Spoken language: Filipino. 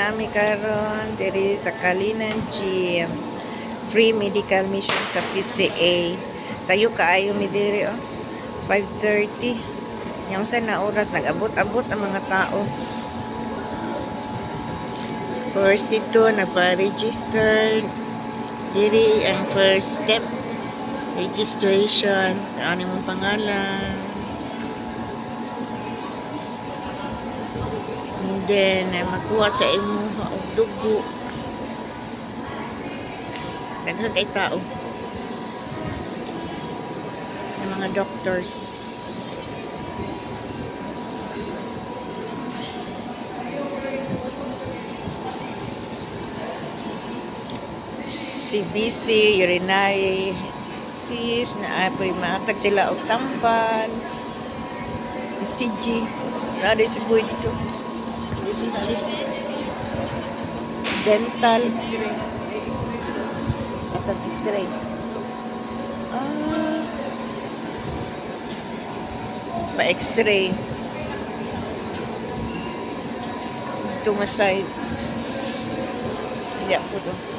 naami karon diri sa Kalinan Gym. Free medical mission sa PCA. Sayo kaayo mi diri 5:30. Yung sa na oras nag-abot-abot ang mga tao. First dito nagpa-register. Diri ang first step. Registration. Ano mong pangalan? And then, makuha sa imo og dugo. Daghan kay tao. Yung mga doctors. CBC, urinary cyst, na apoy matag sila og tamban. ECG. Nada si boy dito. ECG. Dental. Asa x-ray. Pa-x-ray. Ito nga side. Hindi ako to.